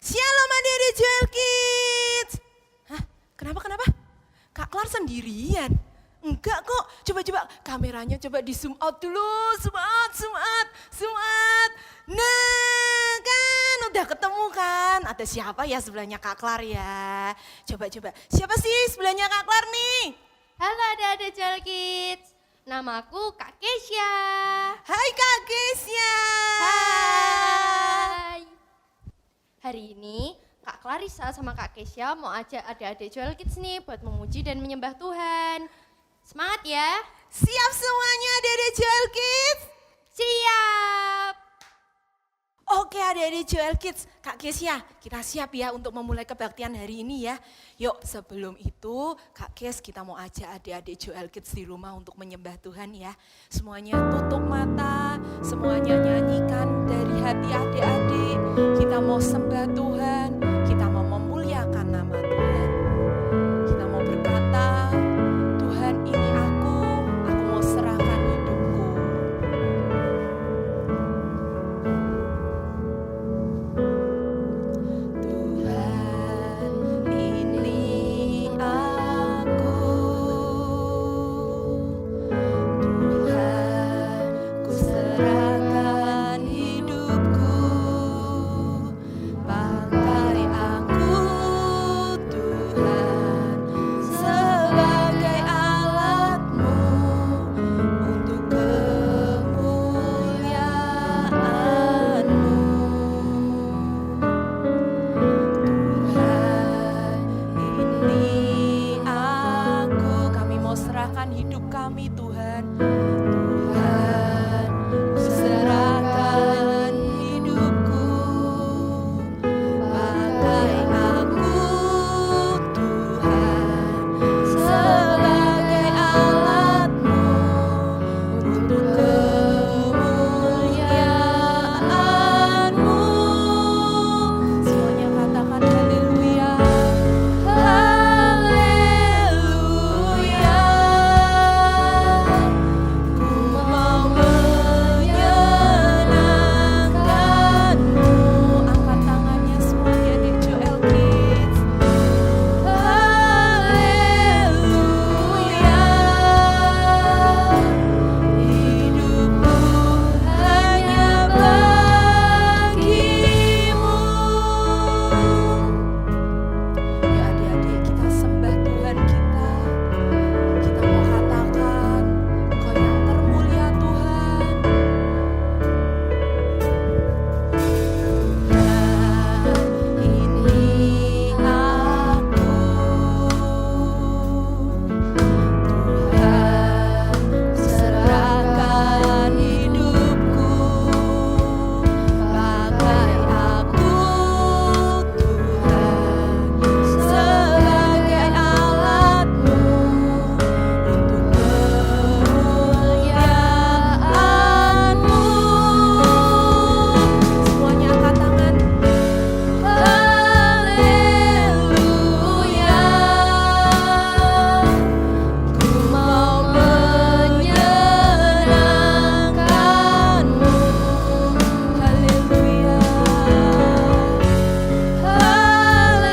Shalom adik-adik Joel Kids. Hah, kenapa? Kak Klar sendirian? Enggak kok, coba kameranya coba di zoom out dulu, zoom out. Nah kan udah ketemu kan, ada siapa ya sebelahnya Kak Klar ya? Coba, siapa sih sebelahnya Kak Klar nih? Halo adik-adik Joel Kids, namaku Kak Kesya. Hai Kak Kesya. Hai. Hari ini Kak Clarissa sama Kak Kesya mau ajak adik-adik Joel Kids nih buat memuji dan menyembah Tuhan. Semangat ya. Siap semuanya adik-adik Joel Kids? Siap. Oke adik-adik Joel Kids, Kak Kesya, kita siap ya untuk memulai kebaktian hari ini ya. Yuk sebelum itu Kak Kes kita mau ajak adik-adik Joel Kids di rumah untuk menyembah Tuhan ya. Semuanya tutup mata, semuanya nyanyikan dari hati adik-adik. Kita mau sembah Tuhan, kita mau memuliakan nama Tuhan. Kita mau berkata, Tuhan ini aku mau serahkan hidupku. Tuhan ini aku, Tuhan ku serahkan hidupku, pakai aku Tuhan sebagai alatmu untuk kemuliaan-Mu. Tuhan ini aku, kami mau serahkan hidup kami Tuhan. Tuhan, ku serahkan hidupku, pakai aku Tuhan sebagai alat-Mu untuk kemuliaan-Mu. Semuanya katakan haleluya. Haleluya. Ku mau menyenangkan-Mu. Angkat tangannya semuanya di Joel Kids. Haleluya. Hidupku hanya bagi-Mu. Ya adik-adik, kita sembah Tuhan kita. Kita mau katakan, Engkau yang termulia Tuhan. Tuhan ini aku, Tuhan serahkan hidupku, pakai aku Tuhan sebagai alat-Mu untuk kemuliaan-Mu. Semuanya angkat tangan. Haleluya. Ku mau menyenangkan-Mu. Haleluya.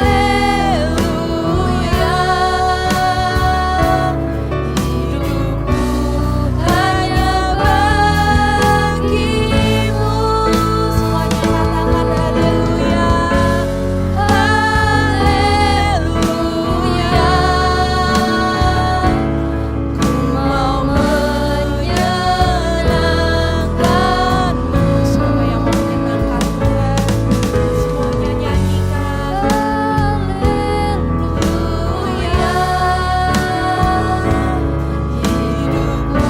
Haleluya. Hidupku hanya bagi-Mu. Semuanya katakan haleluya. Haleluya. Ku mau menyenangkan-Mu. Siapa yang mau menyenangkan Tuhan? Semuanya nyanyikan. Haleluya. Hidupku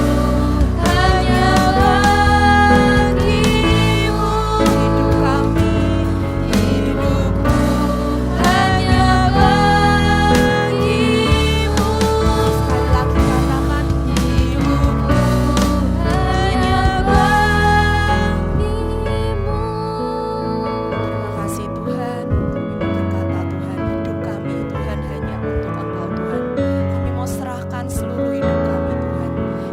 hanya bagi-Mu. Hidup kami, hidupku hanya bagi-Mu. Sekali lagi katakan, hidupku hanya bagi-Mu. Terima kasih Tuhan, kami mau berkata Tuhan, hidup kami Tuhan hanya untuk Engkau Tuhan. Kami mau serahkan seluruh hidup kami Tuhan.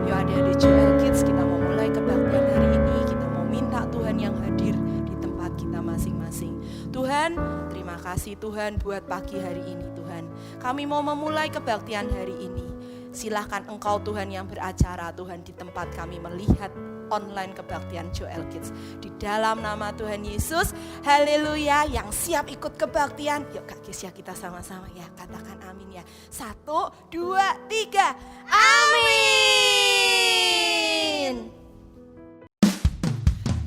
Yuk adik-adik Joel Kids, kita mau mulai kebaktian hari ini. Kita mau minta Tuhan yang hadir di tempat kita masing-masing. Tuhan, terima kasih Tuhan buat pagi hari ini Tuhan. Kami mau memulai kebaktian hari ini. Silahkan Engkau Tuhan yang beracara Tuhan di tempat kami melihat online kebaktian Joel Kids. Di dalam nama Tuhan Yesus, haleluya. Yang siap ikut kebaktian, yuk Kak Kesia kita sama-sama ya, katakan amin ya. 1, 2, 3, amin.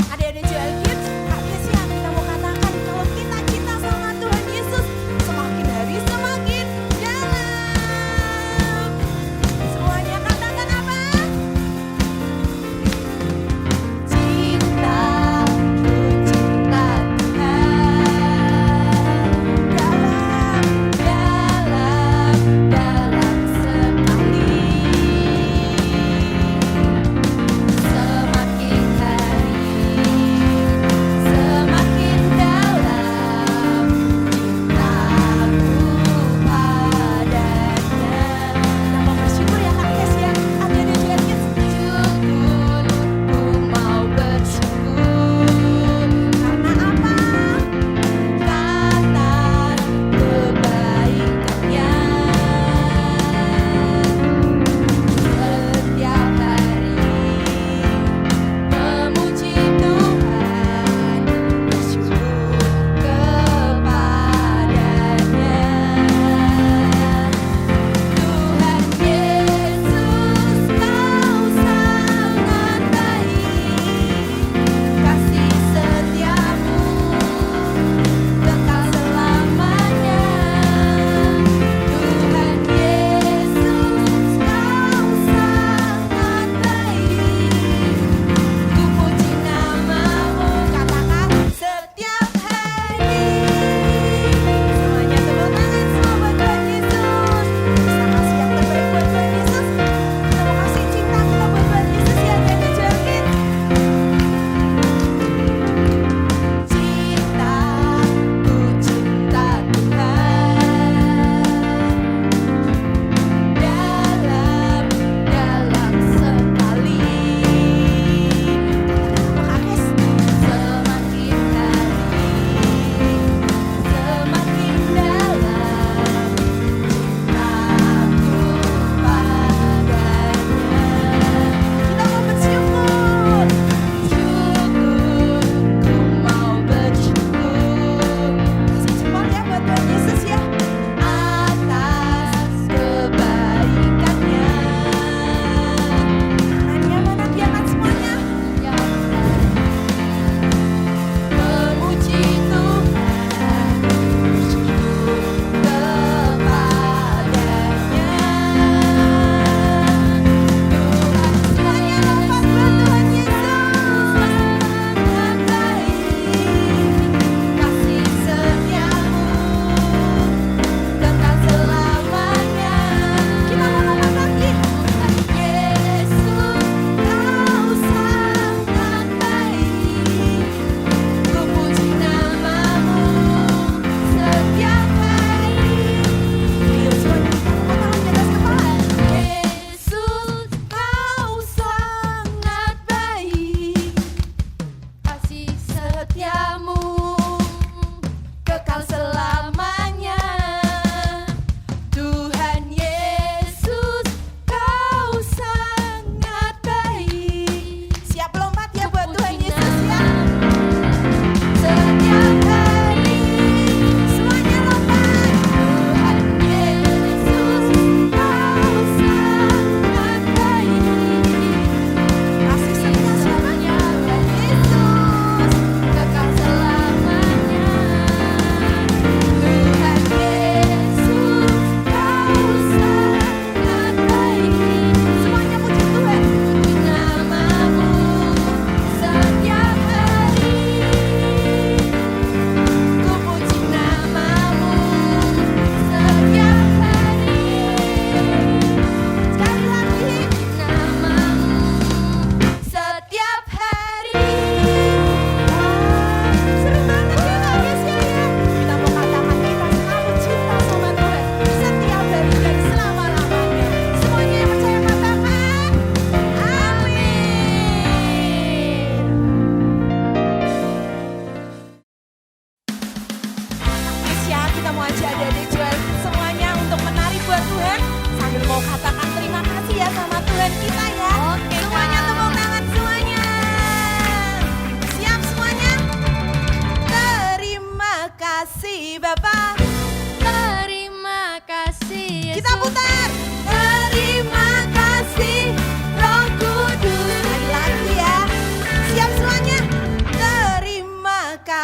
Adik-adik Joel Kids, Kak Kesia kita mau katakan kalau kita cinta sama Tuhan Yesus, semakin hari semakin dalam. Semuanya katakan apa? Cinta, ku cinta Tuhan, dalam sekali. Semakin hari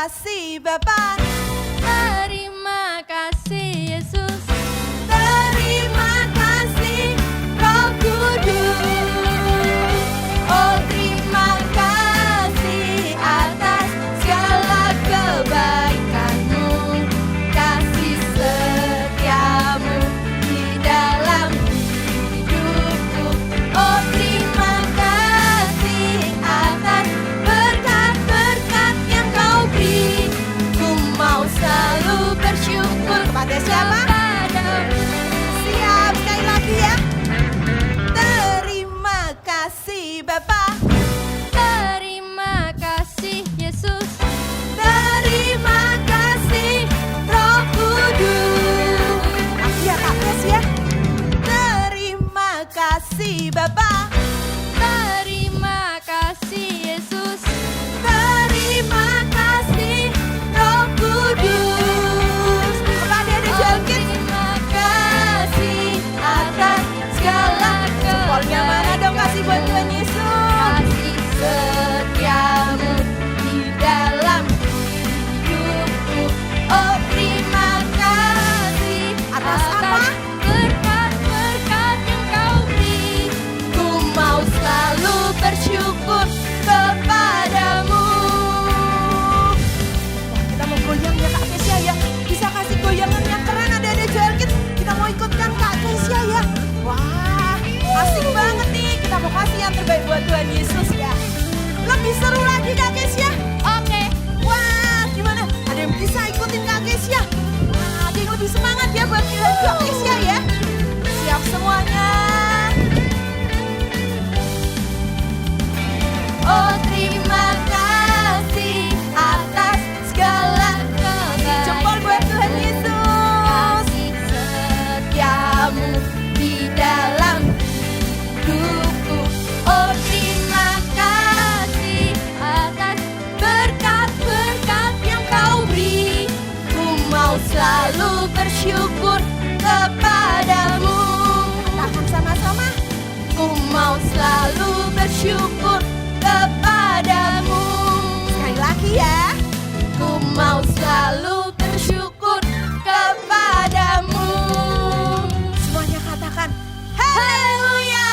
kasih Bapa. Terima kasih Yesus. Terima kasih Roh Kudus. Oh terima kasih atas segala kebaikan-Mu, kasih setiamu di dalam hidupku. Oh terima kasih atas berkat-berkat yang Kau beri. Ku mau selalu bersyukur kepada siapa? Siap, sekali lagi ya. Terima kasih Bapa. Terima kasih Yesus. Terima kasih Roh Kudus. Lagi ya Kak Kes ya. Terima kasih Bapa. Terima kasih Yesus. Terima kasih Roh Kudus. Kepada adik Joel Kids, terima kasih atas segala jempolnya mana dong kasih buat Tuhan Yesus. Kasih Setiamu di dalam hidupku. Oh terima kasih atas apa? berkat-berkat yang Kau beri. Ku mau selalu bersyukur kepadamu. Wah, kita mau goyang ya Kak Kesia ya. Bisa kasih goyangan yang keren adik-adik Joel Kids. Kita mau ikutkan Kak Kesia ya. Wah, asik banget nih. Kita mau kasih yang terbaik buat Tuhan Yesus ya. Lebih seru lagi Kak Kesia. Oke. Wah, gimana? Ada yang bisa ikutin Kak Kesia? Wah, ada yang lebih semangat ya buat kita Kak Kesia ya. Siap semuanya. Oh terima kasih atas segala kebaikan. Jempol buat Tuhan Yesus. Kasih setiamu di dalam hidupku. Oh terima kasih atas berkat-berkat yang Kau beri. Ku mau selalu bersyukur kepadamu. Katakan sama-sama. Ku mau selalu bersyukur kepadamu. Sekali lagi ya. Ku mau selalu bersyukur kepadamu. Semuanya katakan haleluya.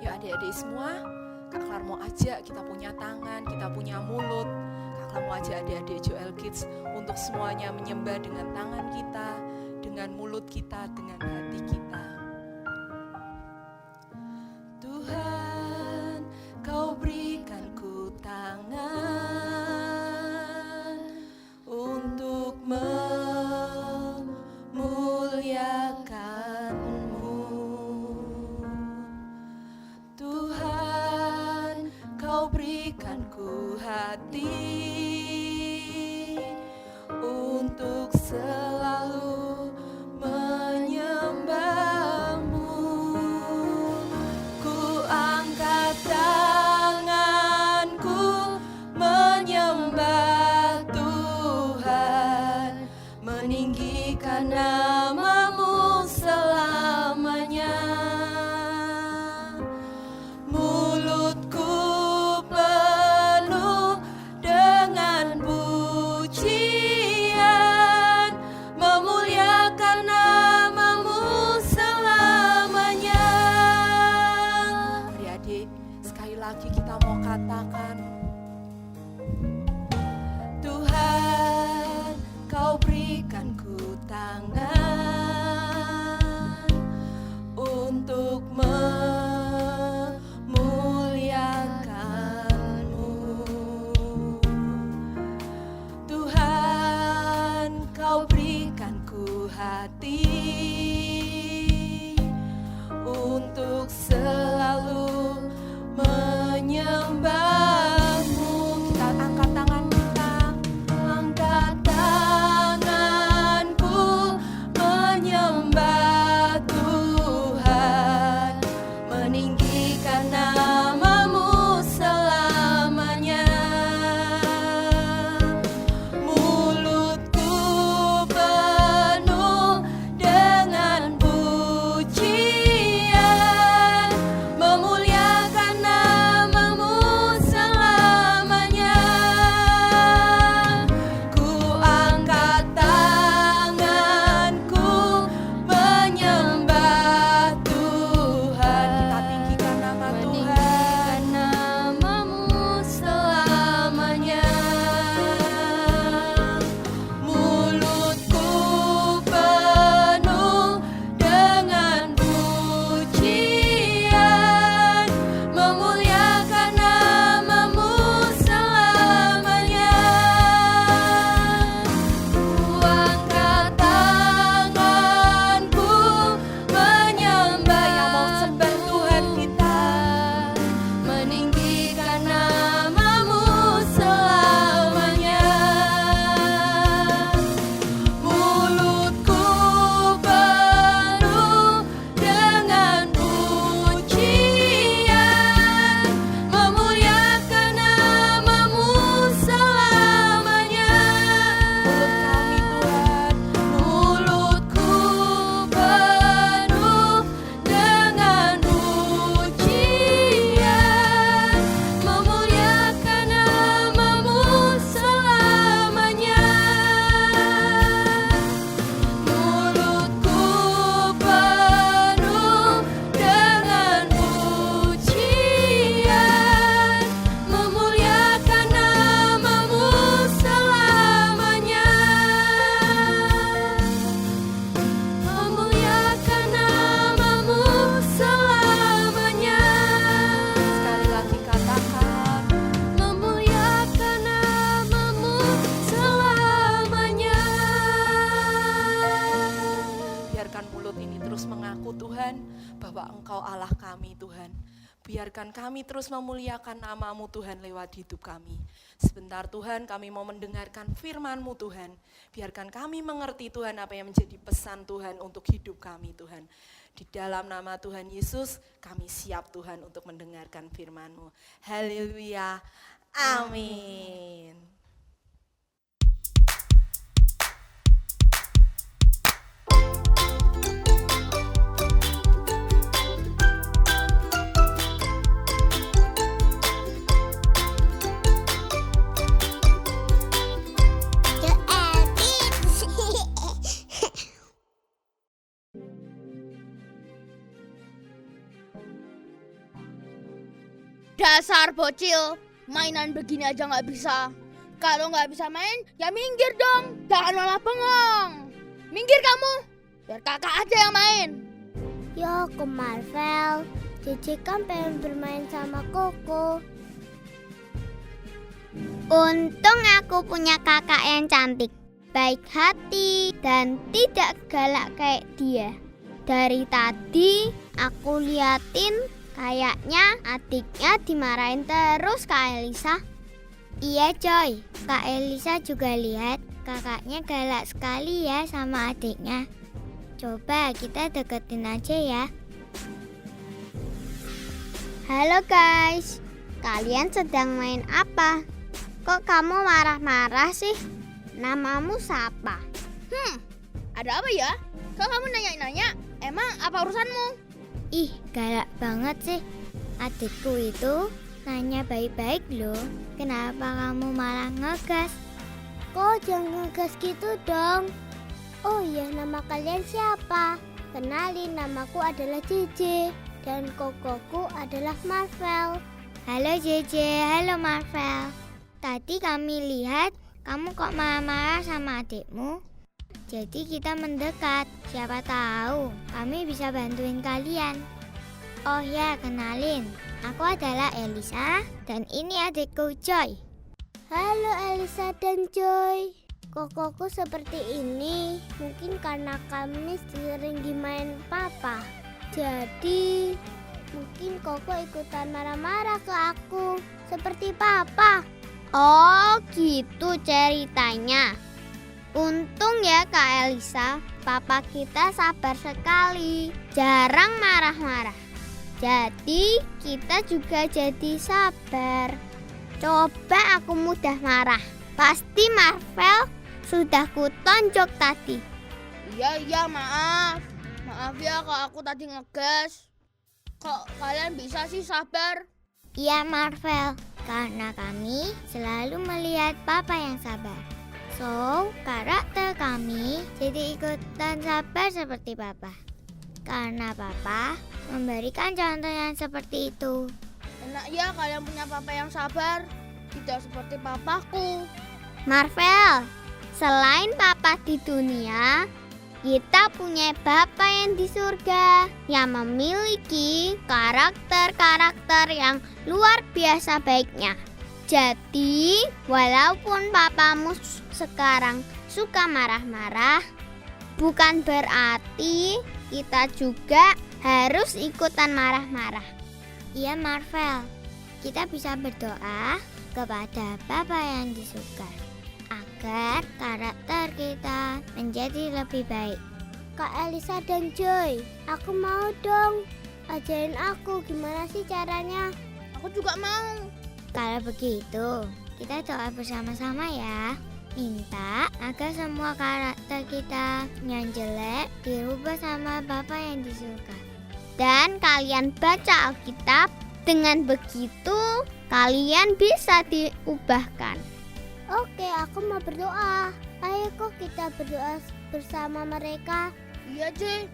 Yuk adik-adik semua, Kak Klar mau ajak kita punya tangan, kita punya mulut. Kak Klar mau ajak adik-adik Joel Kids untuk semuanya menyembah dengan tangan kita, dengan mulut kita, dengan hati kita. Tuhan, Kau berikan ku tangan untuk memuliakan-Mu. Tuhan, Kau berikan ku hati untuk selalu menyembah-Mu. Ku angkat tanganku menyembah Tuhan, meninggikan nama-Mu selamanya. Mulutku penuh dengan pujian, memuliakan nama-Mu selamanya. Adik-adik, sekali lagi kita mau katakan, Tuhan, Kau berikan ku tangan untuk memuliakan-Mu. Tuhan, Kau berikan ku hati untuk selalu menyembah-Mu. Kita angkat tangan kita, angkat tanganku Allah kami Tuhan. Biarkan kami terus memuliakan nama-Mu Tuhan lewat hidup kami. Sebentar Tuhan kami mau mendengarkan firman-Mu Tuhan. Biarkan kami mengerti Tuhan apa yang menjadi pesan Tuhan untuk hidup kami Tuhan. Di dalam nama Tuhan Yesus kami siap Tuhan untuk mendengarkan firman-Mu. Haleluya. Amin. Dasar bocil, mainan begini aja nggak bisa. Kalau nggak bisa main, ya minggir dong. Jangan malah bengong. Minggir kamu, biar kakak aja yang main. Yo, ke Marvel. Cici kan pengen bermain sama Koko. Untung aku punya kakak yang cantik, baik hati, dan tidak galak kayak dia. Dari tadi aku liatin kayaknya adiknya dimarahin terus Kak Elisa. Iya coy, Kak Elisa juga lihat kakaknya galak sekali ya sama adiknya. Coba kita deketin aja ya. Halo guys, kalian sedang main apa? Kok kamu marah-marah sih? Namamu siapa? Ada apa ya? Kok kamu nanya-nanya? Emang apa urusanmu? Ih, galak banget sih. Adikku itu nanya baik-baik loh. Kenapa kamu malah ngegas? Kok jangan ngegas gitu dong. Oh iya, nama kalian siapa? Kenalin, namaku adalah JJ. Dan kokoku adalah Marvel. Halo JJ, halo Marvel. Tadi kami lihat kamu kok marah-marah sama adikmu. Jadi kita mendekat, siapa tahu kami bisa bantuin kalian. Oh ya, kenalin, aku adalah Elisa dan ini adikku Joy. Halo Elisa dan Joy. Kokoku seperti ini mungkin karena kami sering dimain papa. Jadi mungkin Koko ikutan marah-marah ke aku seperti papa. Oh gitu ceritanya. Untung ya Kak Elisa, papa kita sabar sekali, jarang marah-marah. Jadi kita juga jadi sabar. Coba aku mudah marah, pasti Marvel sudah kutonjok tadi. Iya, maaf. Maaf ya kalau aku tadi ngegas. Kok kalian bisa sih sabar? Iya Marvel, karena kami selalu melihat papa yang sabar. So, karakter kami jadi ikutan sabar seperti papa. Karena papa memberikan contoh yang seperti itu. Enak ya kalian punya papa yang sabar. Tidak seperti papaku. Marvel, selain papa di dunia, kita punya Bapa yang di surga yang memiliki karakter-karakter yang luar biasa baiknya. Jadi, walaupun papamu sekarang suka marah-marah, bukan berarti kita juga harus ikutan marah-marah. Iya Marvel, kita bisa berdoa kepada Bapa yang di surga agar karakter kita menjadi lebih baik. Kak Elisa dan Joy, aku mau dong. Ajarin aku gimana sih caranya. Aku juga mau. Kalau begitu, kita doa bersama-sama ya. Minta agar semua karakter kita yang jelek dirubah sama Bapa yang di surga. Dan kalian baca Alkitab, dengan begitu kalian bisa diubahkan. Oke, aku mau berdoa. Ayo kok kita berdoa bersama mereka. Iya, J.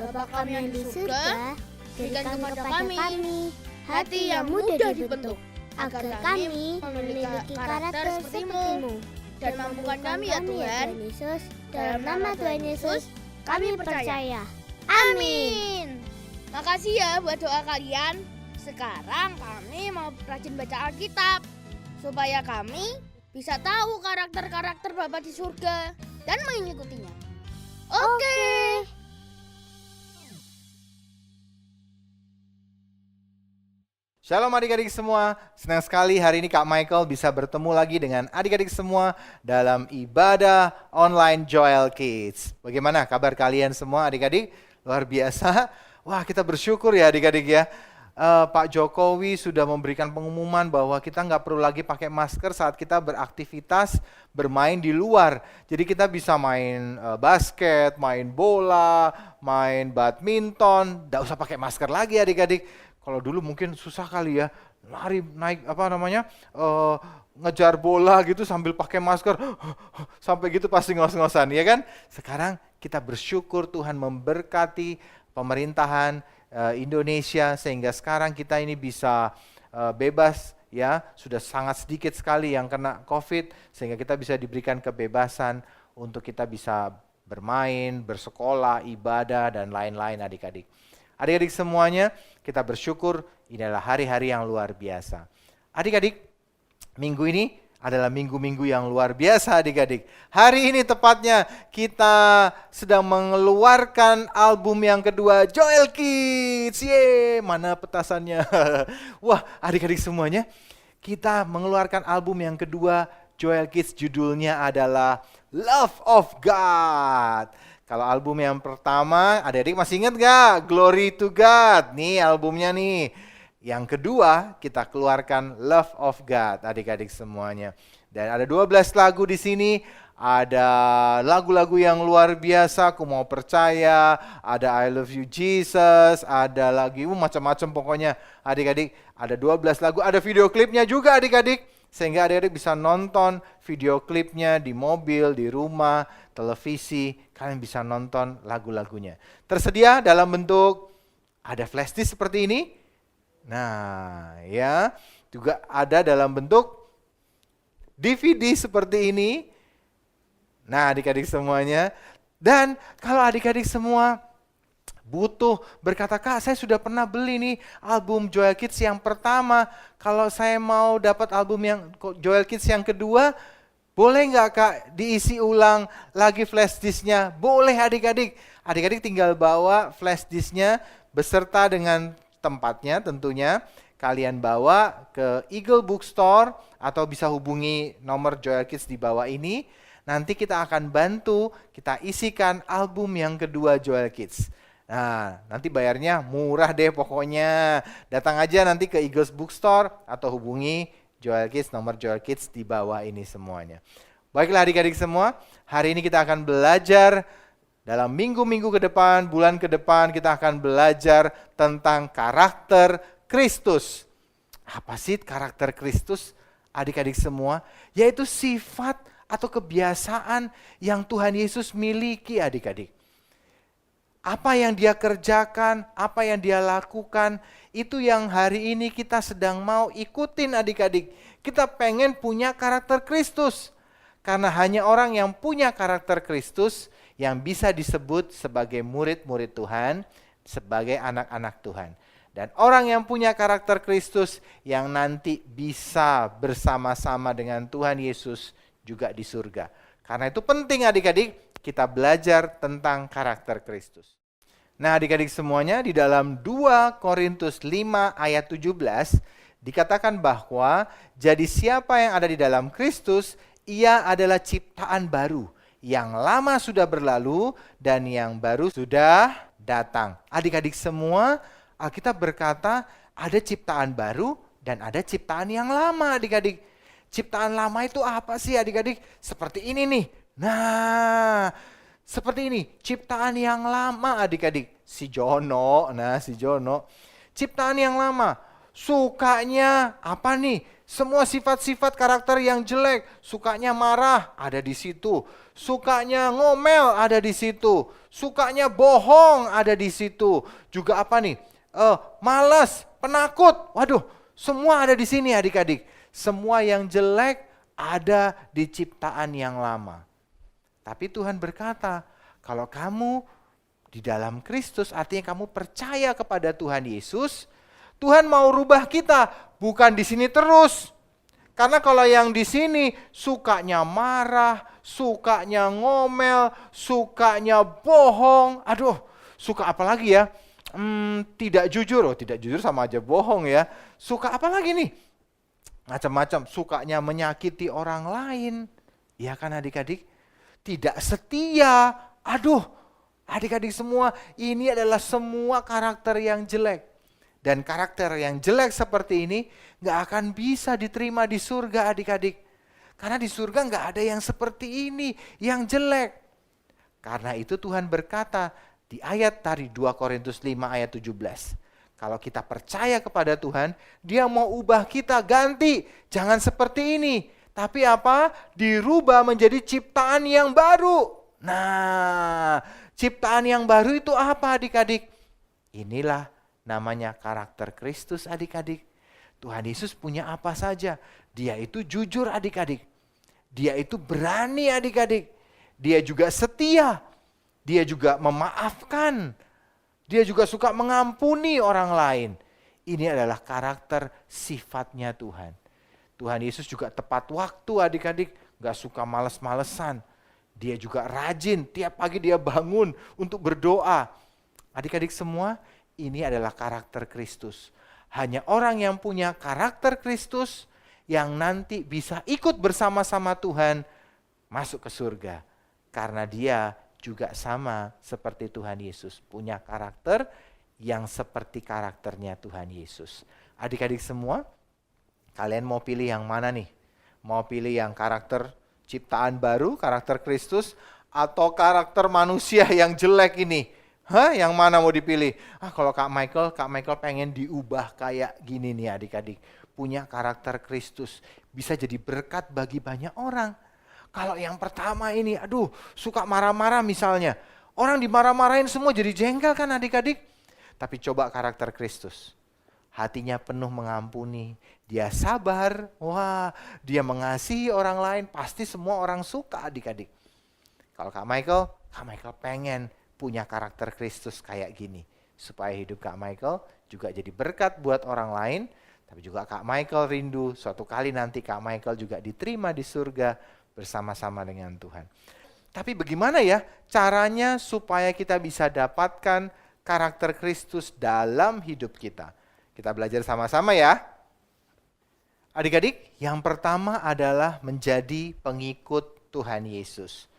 Bapa kami yang di surga, berikan kepada kami hati yang mudah dibentuk, agar kami memiliki karakter seperti-Mu. Dan mampukan kami ya Tuhan. Yesus, dalam nama Tuhan Yesus, kami percaya. Amin. Makasih ya buat doa kalian. Sekarang kami mau rajin baca Alkitab supaya kami bisa tahu karakter-karakter Bapa di surga dan mengikutinya. Oke. Shalom adik-adik semua, senang sekali hari ini Kak Michael bisa bertemu lagi dengan adik-adik semua dalam ibadah online Joel Kids. Bagaimana kabar kalian semua adik-adik? Luar biasa. Wah, kita bersyukur ya adik-adik ya. Pak Jokowi sudah memberikan pengumuman bahwa kita nggak perlu lagi pakai masker saat kita beraktivitas bermain di luar. Jadi kita bisa main basket, main bola, main badminton, nggak usah pakai masker lagi adik-adik. Kalau dulu mungkin susah kali ya, lari naik ngejar bola gitu sambil pakai masker, sampai gitu pasti ngos-ngosan ya kan. Sekarang kita bersyukur Tuhan memberkati pemerintahan Indonesia sehingga sekarang kita ini bisa bebas ya, sudah sangat sedikit sekali yang kena COVID sehingga kita bisa diberikan kebebasan untuk kita bisa bermain, bersekolah, ibadah dan lain-lain adik-adik. Adik-adik semuanya, kita bersyukur ini adalah hari-hari yang luar biasa. Adik-adik, minggu ini adalah minggu-minggu yang luar biasa adik-adik. Hari ini tepatnya kita sedang mengeluarkan album yang kedua Joel Kids. Yeay, mana petasannya? Wah, adik-adik semuanya, kita mengeluarkan album yang kedua Joel Kids, judulnya adalah Love of God. Kalau album yang pertama, adik-adik masih ingat gak? Glory to God. Nih albumnya nih. Yang kedua, kita keluarkan Love of God, adik-adik semuanya. Dan ada 12 lagu di sini. Ada lagu-lagu yang luar biasa, Aku Mau Percaya, ada I Love You Jesus, ada lagi macam-macam pokoknya. Adik-adik, ada 12 lagu, ada video klipnya juga adik-adik. Sehingga adik-adik bisa nonton video klipnya di mobil, di rumah, televisi. Kalian bisa nonton lagu-lagunya. Tersedia dalam bentuk ada flash disk seperti ini. Nah, ya, juga ada dalam bentuk DVD seperti ini. Nah, adik-adik semuanya. Dan kalau adik-adik semua butuh berkata, Kak, saya sudah pernah beli nih album Joel Kids yang pertama. Kalau saya mau dapat album yang Joel Kids yang kedua, boleh nggak Kak diisi ulang lagi flash disknya? Boleh adik-adik. Adik-adik tinggal bawa flash disknya beserta dengan tempatnya tentunya. Kalian bawa ke Eagle Bookstore atau bisa hubungi nomor Joel Kids di bawah ini. Nanti kita akan bantu kita isikan album yang kedua Joel Kids. Nah, nanti bayarnya murah deh pokoknya. Datang aja nanti ke Eagle Bookstore atau hubungi Joel Kids, nomor Joel Kids di bawah ini semuanya. Baiklah adik-adik semua, hari ini kita akan belajar. Dalam minggu-minggu ke depan, bulan ke depan, kita akan belajar tentang karakter Kristus. Apa sih karakter Kristus, adik-adik semua? Yaitu sifat atau kebiasaan yang Tuhan Yesus miliki, adik-adik. Apa yang dia kerjakan, apa yang dia lakukan, itu yang hari ini kita sedang mau ikutin, adik-adik. Kita pengen punya karakter Kristus. Karena hanya orang yang punya karakter Kristus yang bisa disebut sebagai murid-murid Tuhan, sebagai anak-anak Tuhan. Dan orang yang punya karakter Kristus yang nanti bisa bersama-sama dengan Tuhan Yesus juga di surga. Karena itu penting adik-adik kita belajar tentang karakter Kristus. Nah adik-adik semuanya, di dalam 2 Korintus 5 ayat 17 dikatakan bahwa jadi siapa yang ada di dalam Kristus, ia adalah ciptaan baru. Yang lama sudah berlalu dan yang baru sudah datang. Adik-adik semua, Alkitab berkata ada ciptaan baru dan ada ciptaan yang lama adik-adik. Ciptaan lama itu apa sih adik-adik? Seperti ini nih. Nah, seperti ini. Ciptaan yang lama adik-adik. Si Jono. Ciptaan yang lama. Sukanya apa nih? Semua sifat-sifat karakter yang jelek. Sukanya marah, ada di situ. Sukanya ngomel, ada di situ. Sukanya bohong, ada di situ. Juga apa nih? Malas, penakut. Waduh, semua ada di sini adik-adik. Semua yang jelek ada di ciptaan yang lama. Tapi Tuhan berkata, kalau kamu di dalam Kristus, artinya kamu percaya kepada Tuhan Yesus, Tuhan mau rubah kita, bukan di sini terus. Karena kalau yang di sini sukanya marah, sukanya ngomel, sukanya bohong, aduh, suka apa lagi ya? tidak jujur. Oh, tidak jujur sama aja bohong ya. Suka apa lagi nih? Macam-macam, sukanya menyakiti orang lain. Ya kan adik-adik? Tidak setia. Aduh, adik-adik semua, ini adalah semua karakter yang jelek. Dan karakter yang jelek seperti ini gak akan bisa diterima di surga adik-adik. Karena di surga gak ada yang seperti ini, yang jelek. Karena itu Tuhan berkata di ayat tadi 2 Korintus 5 ayat 17. Kalau kita percaya kepada Tuhan, Dia mau ubah kita ganti. Jangan seperti ini. Tapi apa? Dirubah menjadi ciptaan yang baru. Nah, ciptaan yang baru itu apa adik-adik? Inilah namanya karakter Kristus adik-adik. Tuhan Yesus punya apa saja. Dia itu jujur adik-adik. Dia itu berani adik-adik. Dia juga setia. Dia juga memaafkan. Dia juga suka mengampuni orang lain. Ini adalah karakter sifatnya Tuhan. Tuhan Yesus juga tepat waktu adik-adik. Gak suka males-malesan. Dia juga rajin. Tiap pagi dia bangun untuk berdoa. Adik-adik semua, ini adalah karakter Kristus. Hanya orang yang punya karakter Kristus yang nanti bisa ikut bersama-sama Tuhan masuk ke surga. Karena dia juga sama seperti Tuhan Yesus. Punya karakter yang seperti karakternya Tuhan Yesus. Adik-adik semua, kalian mau pilih yang mana nih? Mau pilih yang karakter ciptaan baru, karakter Kristus, atau karakter manusia yang jelek ini? Yang mana mau dipilih? Kalau Kak Michael pengen diubah kayak gini nih adik-adik. Punya karakter Kristus, bisa jadi berkat bagi banyak orang. Kalau yang pertama ini, suka marah-marah misalnya. Orang dimarah-marahin semua jadi jengkel kan adik-adik. Tapi coba karakter Kristus. Hatinya penuh mengampuni. Dia sabar. Wah, dia mengasihi orang lain. Pasti semua orang suka adik-adik. Kalau Kak Michael pengen punya karakter Kristus kayak gini. Supaya hidup Kak Michael juga jadi berkat buat orang lain. Tapi juga Kak Michael rindu suatu kali nanti Kak Michael juga diterima di surga bersama-sama dengan Tuhan. Tapi bagaimana ya caranya supaya kita bisa dapatkan karakter Kristus dalam hidup kita? Kita belajar sama-sama ya. Adik-adik, yang pertama adalah menjadi pengikut Tuhan Yesus.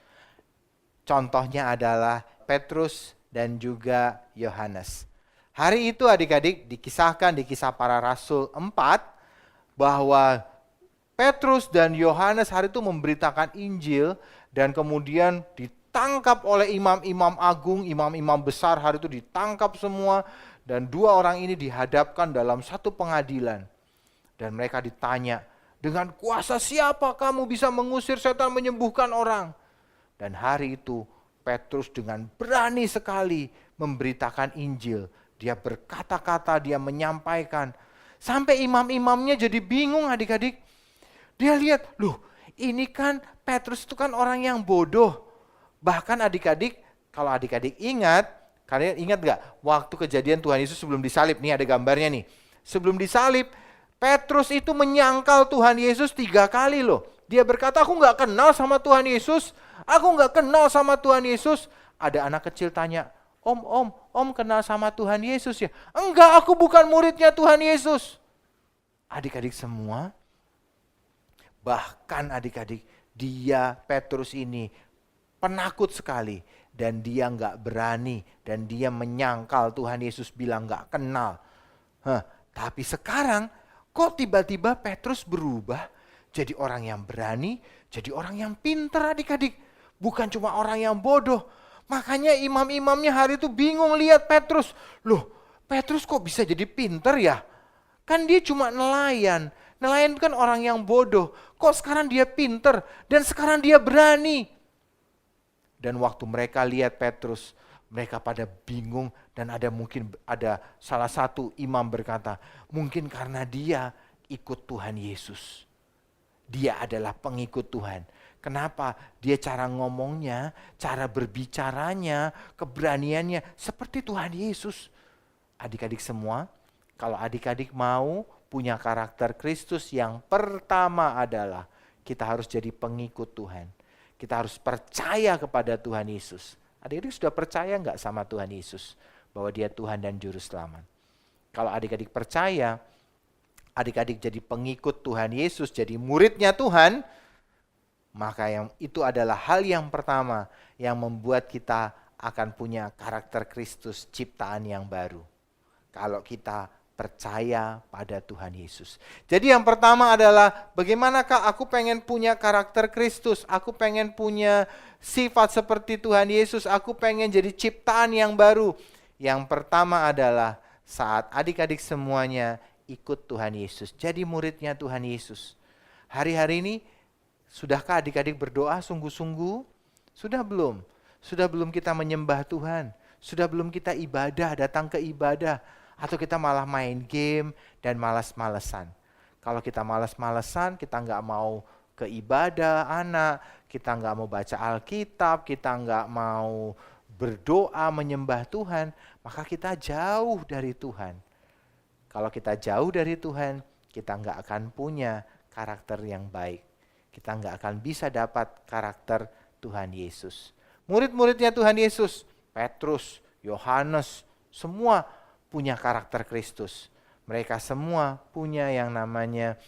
Contohnya adalah Petrus dan juga Yohanes. Hari itu adik-adik dikisahkan di Kisah Para Rasul 4 bahwa Petrus dan Yohanes hari itu memberitakan Injil dan kemudian ditangkap oleh imam-imam agung, imam-imam besar hari itu ditangkap semua dan dua orang ini dihadapkan dalam satu pengadilan. Dan mereka ditanya, dengan kuasa siapa kamu bisa mengusir setan, menyembuhkan orang? Dan hari itu Petrus dengan berani sekali memberitakan Injil. Dia berkata-kata, dia menyampaikan. Sampai imam-imamnya jadi bingung adik-adik. Dia lihat, ini kan Petrus itu kan orang yang bodoh. Bahkan adik-adik, kalau adik-adik ingat, kalian ingat gak? Waktu kejadian Tuhan Yesus sebelum disalib, nih ada gambarnya nih. Sebelum disalib, Petrus itu menyangkal Tuhan Yesus 3 kali loh. Dia berkata, aku gak kenal sama Tuhan Yesus. Aku gak kenal sama Tuhan Yesus. Ada anak kecil tanya, Om kenal sama Tuhan Yesus ya? Enggak, aku bukan muridnya Tuhan Yesus. Adik-adik semua, bahkan adik-adik, Petrus ini penakut sekali. Dan dia gak berani. Dan dia menyangkal Tuhan Yesus bilang gak kenal. Tapi sekarang kok tiba-tiba Petrus berubah. Jadi orang yang berani. Jadi orang yang pintar adik-adik. Bukan cuma orang yang bodoh. Makanya imam-imamnya hari itu bingung lihat Petrus. Petrus kok bisa jadi pintar ya? Kan dia cuma nelayan. Nelayan kan orang yang bodoh. Kok sekarang dia pinter dan sekarang dia berani. Dan waktu mereka lihat Petrus, mereka pada bingung dan mungkin ada salah satu imam berkata, mungkin karena dia ikut Tuhan Yesus. Dia adalah pengikut Tuhan. Kenapa? Dia cara ngomongnya, cara berbicaranya, keberaniannya seperti Tuhan Yesus. Adik-adik semua, kalau adik-adik mau punya karakter Kristus, yang pertama adalah kita harus jadi pengikut Tuhan. Kita harus percaya kepada Tuhan Yesus. Adik-adik sudah percaya nggak sama Tuhan Yesus? bahwa dia Tuhan dan Juru Selamat. Kalau adik-adik percaya, adik-adik jadi pengikut Tuhan Yesus, jadi muridnya Tuhan, maka yang itu adalah hal yang pertama yang membuat kita akan punya karakter Kristus, ciptaan yang baru. Kalau kita percaya pada Tuhan Yesus. Jadi yang pertama adalah bagaimanakah aku pengen punya karakter Kristus, aku pengen punya sifat seperti Tuhan Yesus, aku pengen jadi ciptaan yang baru. Yang pertama adalah saat adik-adik semuanya ikut Tuhan Yesus, jadi muridnya Tuhan Yesus. Hari-hari ini, sudahkah adik-adik berdoa sungguh-sungguh? Sudah belum? Sudah belum kita menyembah Tuhan? Sudah belum kita ibadah, datang ke ibadah? Atau kita malah main game dan malas-malesan? Kalau kita malas-malesan, kita nggak mau ke ibadah anak, kita nggak mau baca Alkitab, kita nggak mau berdoa menyembah Tuhan, maka kita jauh dari Tuhan. Kalau kita jauh dari Tuhan, kita nggak akan punya karakter yang baik. Kita nggak akan bisa dapat karakter Tuhan Yesus. Murid-muridnya Tuhan Yesus, Petrus, Yohanes, semua punya karakter Kristus. Mereka semua punya yang namanya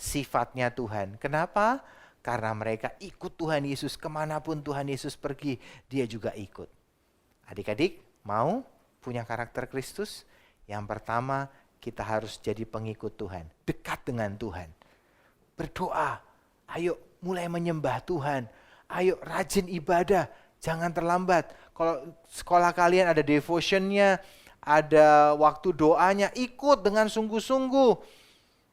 sifatnya Tuhan. Kenapa? Karena mereka ikut Tuhan Yesus, kemanapun Tuhan Yesus pergi, dia juga ikut. Adik-adik mau punya karakter Kristus? Yang pertama, kita harus jadi pengikut Tuhan, dekat dengan Tuhan. Berdoa, ayo mulai menyembah Tuhan, ayo rajin ibadah, jangan terlambat. Kalau sekolah kalian ada devotionnya, ada waktu doanya, ikut dengan sungguh-sungguh.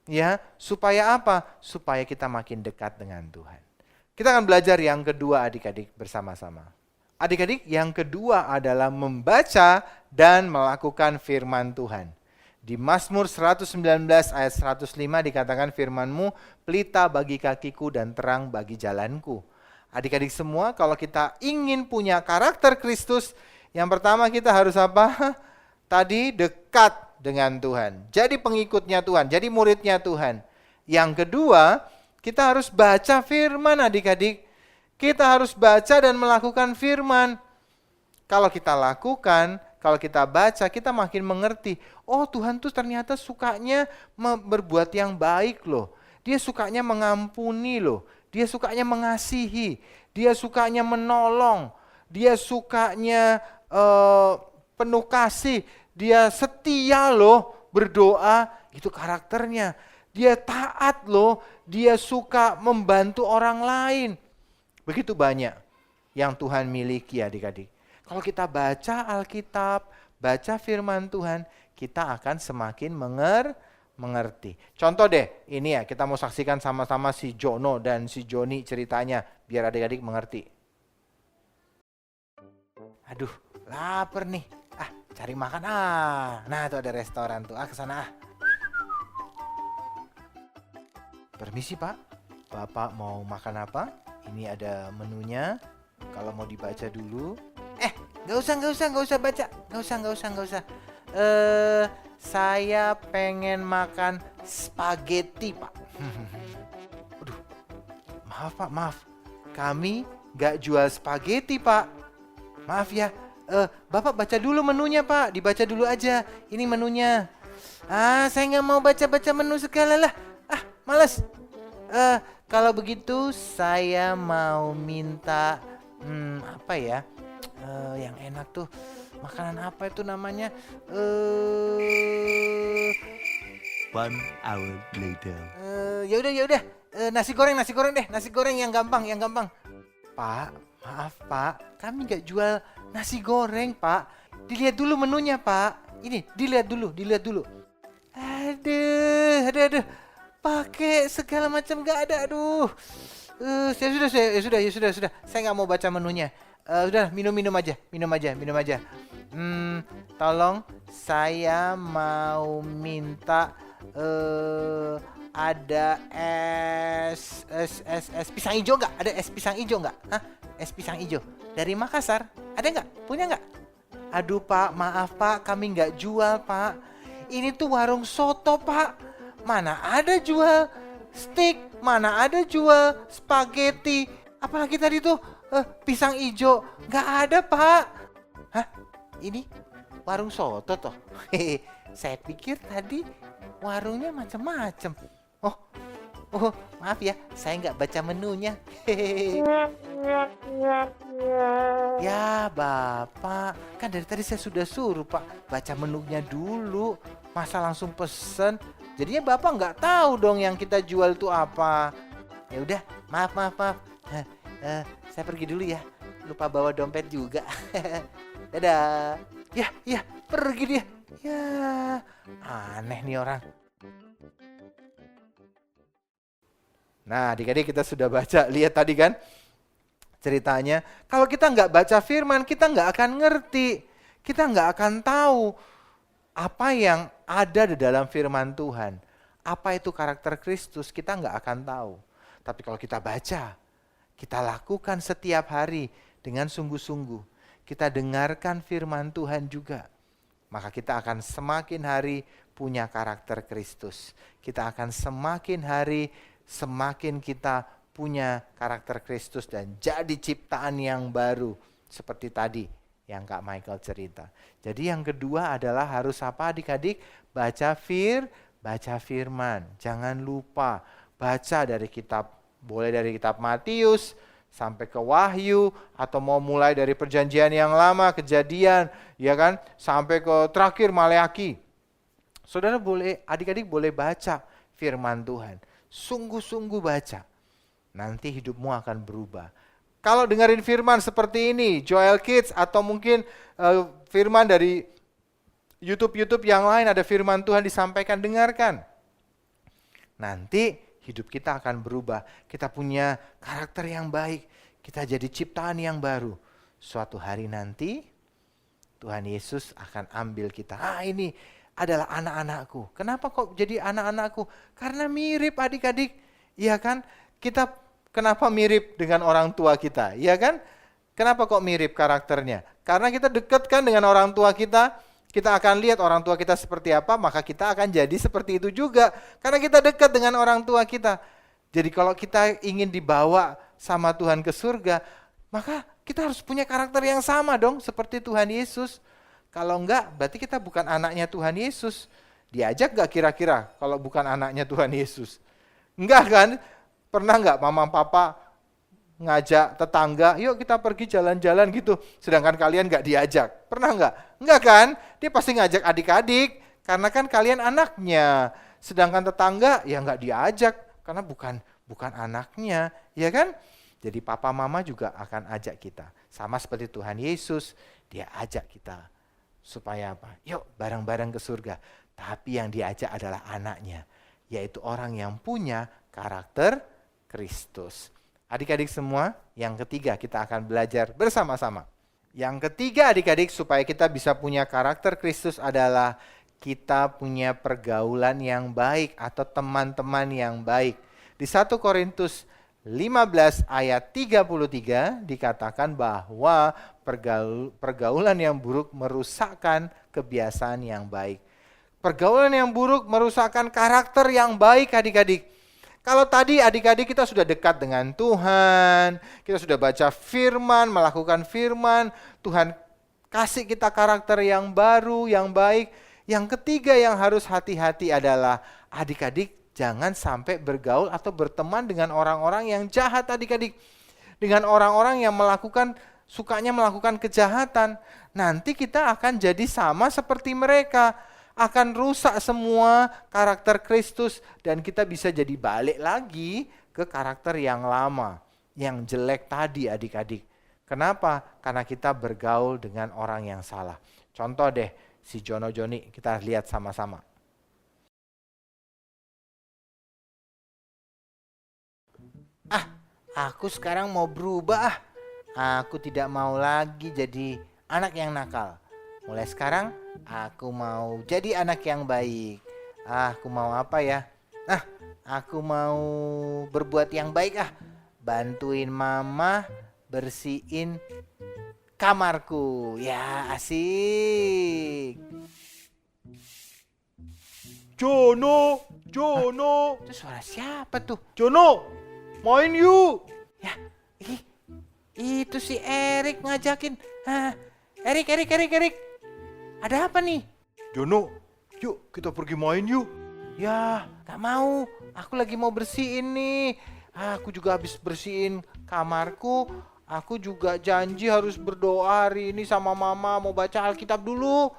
Ya, supaya apa? Supaya kita makin dekat dengan Tuhan. Kita akan belajar yang kedua adik-adik bersama-sama. Adik-adik, yang kedua adalah membaca dan melakukan firman Tuhan. Di Mazmur 119 ayat 105 dikatakan firman-Mu, pelita bagi kakiku dan terang bagi jalanku. Adik-adik semua, kalau kita ingin punya karakter Kristus, yang pertama kita harus apa? Tadi dekat dengan Tuhan. Jadi pengikutnya Tuhan, jadi muridnya Tuhan. Yang kedua, kita harus baca firman adik-adik. Kita harus baca dan melakukan firman. Kalau kita lakukan, kalau kita baca, kita makin mengerti. Oh, Tuhan tuh ternyata sukanya berbuat yang baik loh. Dia sukanya mengampuni loh. Dia sukanya mengasihi. Dia sukanya menolong. Dia sukanya penuh kasih. Dia setia loh berdoa. Itu karakternya. Dia taat loh. Dia suka membantu orang lain. Begitu banyak yang Tuhan miliki adik-adik. Kalau kita baca Alkitab, baca firman Tuhan, kita akan semakin mengerti. Contoh deh, ini ya kita mau saksikan sama-sama si Jono dan si Joni ceritanya, biar adik-adik mengerti. Aduh, lapar nih. Cari makan Nah, tuh ada restoran tuh. Ke sana Permisi Pak, Bapak mau makan apa? Ini ada menunya. Kalau mau dibaca dulu. Gak usah baca. Gak usah. Saya pengen makan spaghetti, Pak. Aduh, maaf Pak, maaf. Kami gak jual spaghetti, Pak. Maaf ya. Bapak baca dulu menunya, Pak. Dibaca dulu aja. Ini menunya. Saya gak mau baca-baca menu segala lah. Males. Kalau begitu saya mau minta apa ya? Yang enak tuh makanan apa itu namanya? 1 hour later. Ya udah. Nasi goreng deh. Nasi goreng yang gampang. Pak, maaf Pak, kami nggak jual nasi goreng Pak. Dilihat dulu menunya Pak. Ini dilihat dulu. Aduh. Pakai segala macam nggak ada. Aduh. Ya sudah. Saya nggak mau baca menunya. Udah minum aja. Tolong saya mau minta ada es pisang hijau nggak? Ada es pisang hijau nggak? Es pisang hijau dari Makassar ada nggak? Punya nggak? Aduh Pak, maaf Pak, kami nggak jual Pak. Ini tuh warung soto Pak. Mana ada jual steak, mana ada jual spaghetti. Apalagi tadi tuh pisang hijau, nggak ada Pak. Ini warung soto toh. Hehe, saya pikir tadi warungnya macam-macam. Oh, maaf ya, saya nggak baca menunya. Hehehe. Ya Bapak, kan dari tadi saya sudah suruh Pak baca menunya dulu. Masa langsung pesen? Jadinya Bapak nggak tahu dong yang kita jual itu apa. Ya udah, maaf. Saya pergi dulu ya. Lupa bawa dompet juga. Dadah. Ya, pergi dia. Ya, aneh nih orang. Nah, adik-adik kita sudah baca, lihat tadi kan ceritanya. Kalau kita nggak baca firman, kita nggak akan ngerti. Kita nggak akan tahu apa yang ada di dalam firman Tuhan. Apa itu karakter Kristus, kita nggak akan tahu. Tapi kalau kita baca, kita lakukan setiap hari dengan sungguh-sungguh. Kita dengarkan firman Tuhan juga. Maka kita akan semakin hari punya karakter Kristus. Kita akan semakin hari semakin kita punya karakter Kristus dan jadi ciptaan yang baru. Seperti tadi yang Kak Michael cerita. Jadi yang kedua adalah harus apa adik-adik? Baca firman. Jangan lupa baca dari kitab, boleh dari kitab Matius sampai ke Wahyu, atau mau mulai dari perjanjian yang lama, Kejadian, ya kan, sampai ke terakhir Maleaki. Saudara boleh, adik-adik boleh baca firman Tuhan. Sungguh-sungguh baca. Nanti hidupmu akan berubah. Kalau dengerin firman seperti ini, Joel Kids atau mungkin firman dari YouTube yang lain, ada firman Tuhan disampaikan, dengarkan. Nanti hidup kita akan berubah. Kita punya karakter yang baik. Kita jadi ciptaan yang baru. Suatu hari nanti Tuhan Yesus akan ambil kita. Ini adalah anak-anakku. Kenapa kok jadi anak-anakku? Karena mirip adik-adik. Iya kan? Kita kenapa mirip dengan orang tua kita? Iya kan? Kenapa kok mirip karakternya? Karena kita dekat kan dengan orang tua kita. Kita akan lihat orang tua kita seperti apa, maka kita akan jadi seperti itu juga. Karena kita dekat dengan orang tua kita. Jadi kalau kita ingin dibawa sama Tuhan ke surga, maka kita harus punya karakter yang sama dong seperti Tuhan Yesus. Kalau enggak, berarti kita bukan anaknya Tuhan Yesus. Diajak enggak kira-kira kalau bukan anaknya Tuhan Yesus? Enggak kan? Pernah enggak mama papa ngajak tetangga, yuk kita pergi jalan-jalan gitu. Sedangkan kalian enggak diajak. Pernah enggak? Enggak kan? Dia pasti ngajak adik-adik. Karena kan kalian anaknya. Sedangkan tetangga ya enggak diajak. Karena bukan anaknya. Ya kan? Jadi papa mama juga akan ajak kita. Sama seperti Tuhan Yesus. Dia ajak kita. Supaya apa? Yuk bareng-bareng ke surga. Tapi yang diajak adalah anaknya. Yaitu orang yang punya karakter Kristus. Adik-adik semua, yang ketiga kita akan belajar bersama-sama. Yang ketiga adik-adik supaya kita bisa punya karakter Kristus adalah kita punya pergaulan yang baik atau teman-teman yang baik. Di 1 Korintus 15 ayat 33 dikatakan bahwa pergaulan yang buruk merusakkan kebiasaan yang baik. Pergaulan yang buruk merusakkan karakter yang baik adik-adik. Kalau tadi adik-adik kita sudah dekat dengan Tuhan, kita sudah baca firman, melakukan firman, Tuhan kasih kita karakter yang baru, yang baik. Yang ketiga yang harus hati-hati adalah adik-adik jangan sampai bergaul atau berteman dengan orang-orang yang jahat adik-adik. Dengan orang-orang yang sukanya melakukan kejahatan. Nanti kita akan jadi sama seperti mereka. Akan rusak semua karakter Kristus. Dan kita bisa jadi balik lagi ke karakter yang lama. Yang jelek tadi adik-adik. Kenapa? Karena kita bergaul dengan orang yang salah. Contoh deh, si Jono Joni kita lihat sama-sama. Aku sekarang mau berubah. Aku tidak mau lagi jadi anak yang nakal. Mulai sekarang aku mau jadi anak yang baik. Aku mau apa ya? Aku mau berbuat yang baik. Bantuin mama bersihin kamarku. Ya, asik. Jono. Itu suara siapa tuh? Jono, main yuk. Ya, itu si Erik ngajakin. Erik. Ada apa nih? Jono, yuk kita pergi main yuk. Ya, gak mau. Aku lagi mau bersihin nih. Aku juga habis bersihin kamarku. Aku juga janji harus berdoa hari ini sama mama, mau baca Alkitab dulu.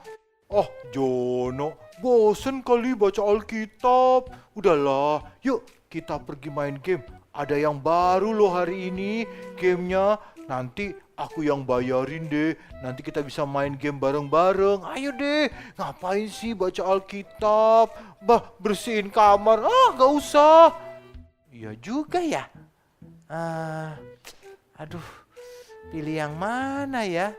Oh Jono, bosen kali baca Alkitab. Udahlah, yuk kita pergi main game. Ada yang baru loh hari ini gamenya. Nanti aku yang bayarin deh. Nanti kita bisa main game bareng-bareng. Ayo deh, ngapain sih baca Alkitab? Bersihin kamar, gak usah. Iya juga ya. Aduh, pilih yang mana ya?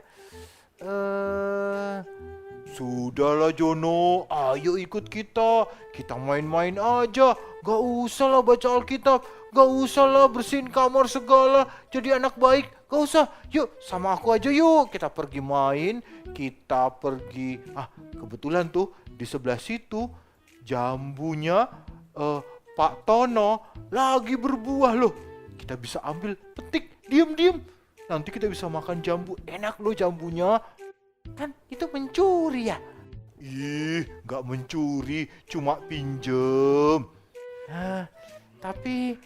Sudahlah Jono, ayo ikut kita. Kita main-main aja. Gak usah lah baca Alkitab. Gak usah lah bersihin kamar segala. Jadi anak baik. Gak usah. Yuk sama aku aja yuk. Kita pergi main. Kita pergi. Kebetulan tuh di sebelah situ jambunya Pak Tono lagi berbuah loh. Kita bisa ambil, petik, diem. Nanti kita bisa makan jambu. Enak loh jambunya. Kan itu mencuri ya? Ih, gak mencuri, cuma pinjem. Tapi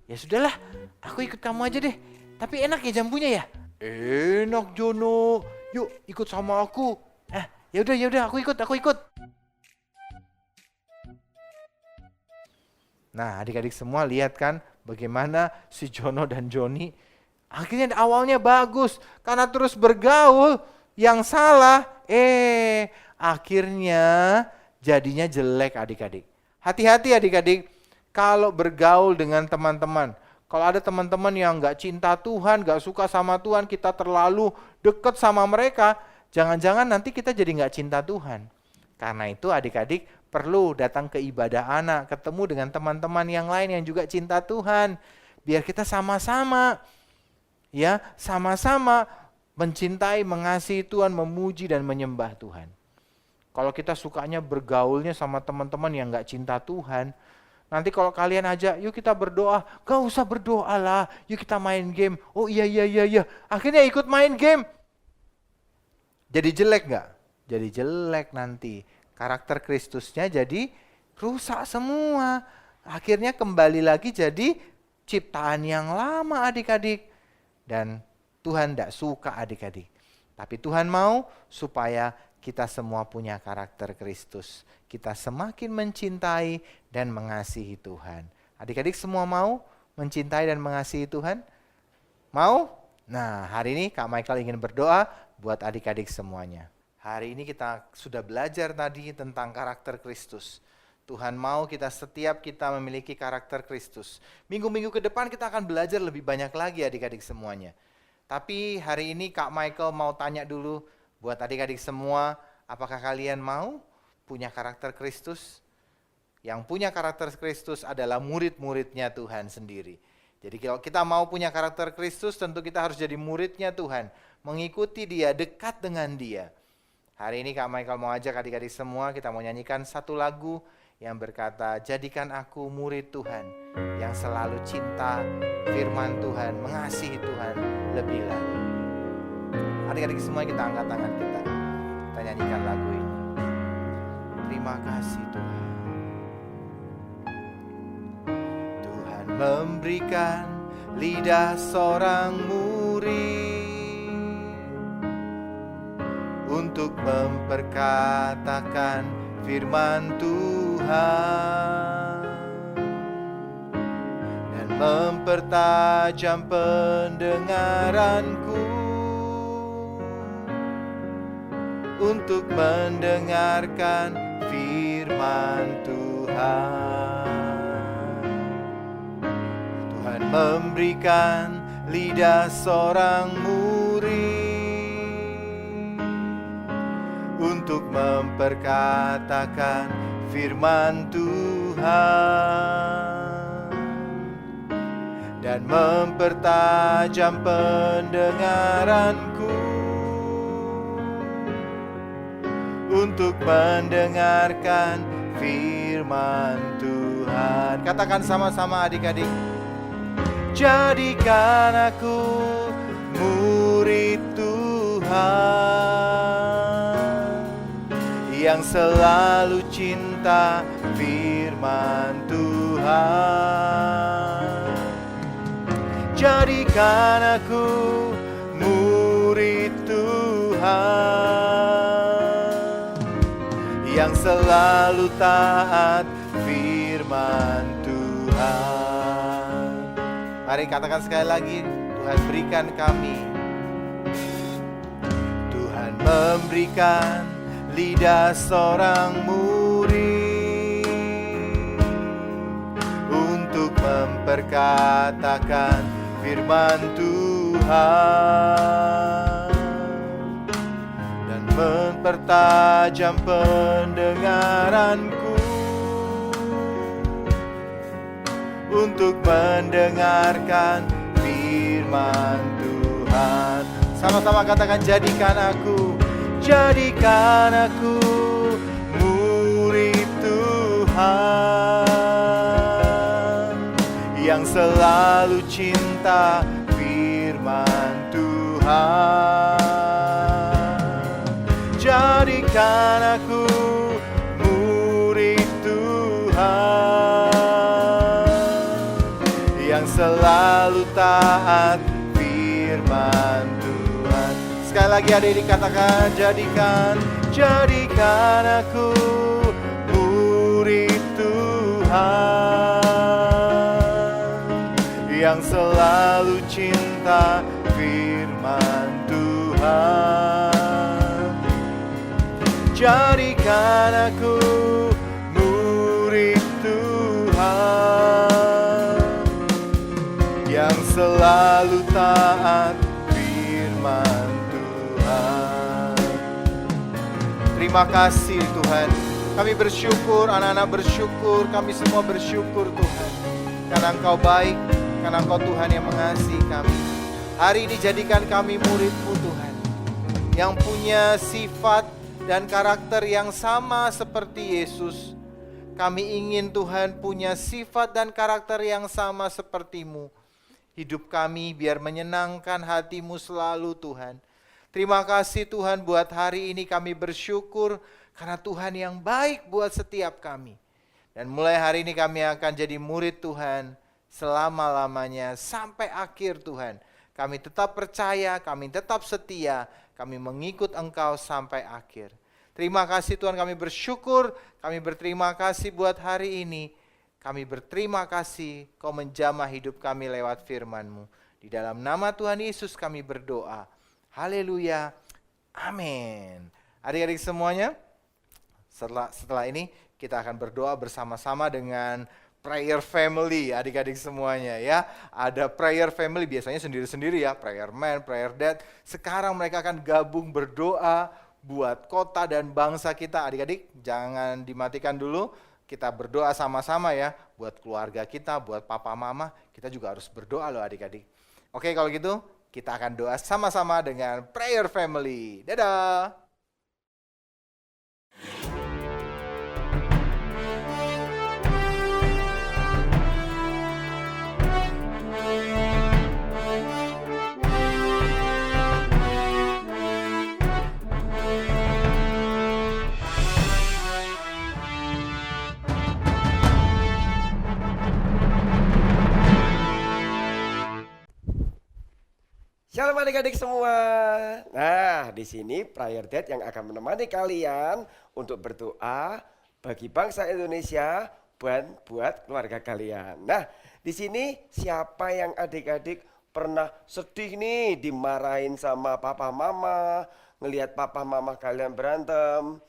ya sudahlah, aku ikut kamu aja deh. Tapi enak ya jambunya ya? Enak Jono, yuk ikut sama aku. Ya udah, aku ikut. Nah, adik-adik semua lihat kan bagaimana si Jono dan Joni akhirnya awalnya bagus karena terus bergaul yang salah. Akhirnya jadinya jelek adik-adik. Hati-hati adik-adik kalau bergaul dengan teman-teman. Kalau ada teman-teman yang gak cinta Tuhan, gak suka sama Tuhan, kita terlalu dekat sama mereka, jangan-jangan nanti kita jadi gak cinta Tuhan. Karena itu adik-adik perlu datang ke ibadah anak, ketemu dengan teman-teman yang lain yang juga cinta Tuhan. Biar kita sama-sama mencintai, mengasihi Tuhan, memuji dan menyembah Tuhan. Kalau kita sukanya bergaulnya sama teman-teman yang gak cinta Tuhan, nanti kalau kalian ajak, yuk kita berdoa, gak usah berdoa lah, yuk kita main game. Oh iya, akhirnya ikut main game. Jadi jelek gak? Jadi jelek nanti. Karakter Kristusnya jadi rusak semua. Akhirnya kembali lagi jadi ciptaan yang lama adik-adik. Dan Tuhan tidak suka adik-adik. Tapi Tuhan mau supaya kita semua punya karakter Kristus. Kita semakin mencintai dan mengasihi Tuhan. Adik-adik semua mau mencintai dan mengasihi Tuhan? Mau? Nah, hari ini Kak Michael ingin berdoa buat adik-adik semuanya. Hari ini kita sudah belajar tadi tentang karakter Kristus. Tuhan mau setiap kita memiliki karakter Kristus. Minggu-minggu ke depan kita akan belajar lebih banyak lagi adik-adik semuanya. Tapi hari ini Kak Michael mau tanya dulu buat adik-adik semua, apakah kalian mau punya karakter Kristus? Yang punya karakter Kristus adalah murid-muridnya Tuhan sendiri. Jadi kalau kita mau punya karakter Kristus, tentu kita harus jadi muridnya Tuhan. Mengikuti Dia, dekat dengan Dia. Hari ini Kak Michael mau ajak adik-adik semua, kita mau nyanyikan satu lagu yang berkata, jadikan aku murid Tuhan yang selalu cinta firman Tuhan, mengasihi Tuhan lebih lagi. Adik-adik semua kita angkat tangan kita nyanyikan lagu ini. Terima kasih Tuhan. Tuhan memberikan lidah seorang murid untuk memperkatakan firman Tuhan dan mempertajam pendengaranku untuk mendengarkan firman Tuhan. Tuhan memberikan lidah seorang murid untuk memperkatakan firman Tuhan dan mempertajam pendengaranku untuk mendengarkan firman Tuhan. Katakan sama-sama adik-adik. Jadikan aku murid Tuhan Tuhan yang selalu cinta firman Tuhan. Jadikan aku murid Tuhan yang selalu taat firman Tuhan. Mari katakan sekali lagi, Tuhan berikan kami. Tuhan memberikan lidah seorang murid untuk memperkatakan firman Tuhan dan mempertajam pendengaranku untuk mendengarkan firman Tuhan. Sama-sama katakan, jadikan aku murid Tuhan yang selalu cinta firman Tuhan. Jadikan aku murid Tuhan yang selalu taat firman Tuhan. Sekali lagi adik-adik katakan, jadikan aku murid Tuhan yang selalu cinta firman Tuhan. Jadikan aku murid Tuhan yang selalu taat firman Tuhan. Terima kasih Tuhan. Kami bersyukur, anak-anak bersyukur, kami semua bersyukur Tuhan. Karena Engkau baik, karena Engkau Tuhan yang mengasihi kami. Hari ini jadikan kami murid-Mu Tuhan, yang punya sifat dan karakter yang sama seperti Yesus. Kami ingin Tuhan punya sifat dan karakter yang sama seperti-Mu. Hidup kami biar menyenangkan hati-Mu selalu Tuhan. Terima kasih Tuhan buat hari ini, kami bersyukur karena Tuhan yang baik buat setiap kami. Dan mulai hari ini kami akan jadi murid Tuhan selama-lamanya sampai akhir Tuhan. Kami tetap percaya, kami tetap setia, kami mengikut Engkau sampai akhir. Terima kasih Tuhan, kami bersyukur, kami berterima kasih buat hari ini. Kami berterima kasih Kau menjamah hidup kami lewat firman-Mu. Di dalam nama Tuhan Yesus kami berdoa. Haleluya. Amin. Adik-adik semuanya, setelah ini kita akan berdoa bersama-sama dengan prayer family, adik-adik semuanya ya. Ada prayer family biasanya sendiri-sendiri ya, prayer man, prayer dad. Sekarang mereka akan gabung berdoa buat kota dan bangsa kita. Adik-adik jangan dimatikan dulu. Kita berdoa sama-sama ya, buat keluarga kita, buat papa mama, kita juga harus berdoa loh adik-adik. Oke, kalau gitu kita akan doa sama-sama dengan prayer family. Dadah! Shalom adik-adik semua. Nah, di sini Prayer Dad yang akan menemani kalian untuk berdoa bagi bangsa Indonesia dan buat keluarga kalian. Nah, di sini siapa yang adik-adik pernah sedih nih dimarahin sama papa mama, ngelihat papa mama kalian berantem?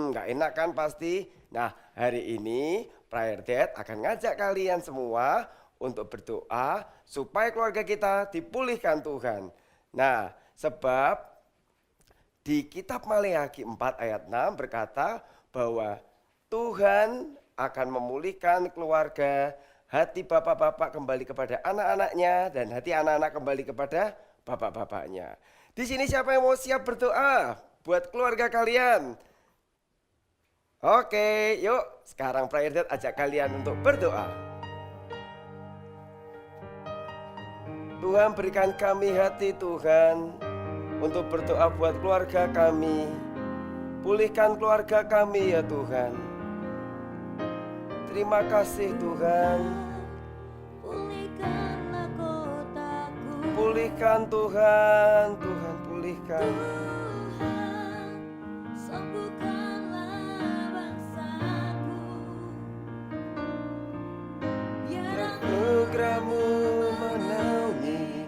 Nggak enak kan pasti? Nah, hari ini Prayer Dad akan ngajak kalian semua untuk berdoa supaya keluarga kita dipulihkan Tuhan. Nah, sebab di kitab Maleakhi 4 ayat 6 berkata bahwa Tuhan akan memulihkan keluarga, hati bapak-bapak kembali kepada anak-anaknya dan hati anak-anak kembali kepada bapak-bapaknya. Di sini siapa yang mau siap berdoa buat keluarga kalian? Oke, yuk sekarang Prayer Dad ajak kalian untuk berdoa. Tuhan berikan kami hati Tuhan untuk berdoa buat keluarga kami. Pulihkan keluarga kami ya Tuhan. Terima kasih Tuhan. Pulihkan Tuhan, Tuhan pulihkan. Anugerah-Mu menaungi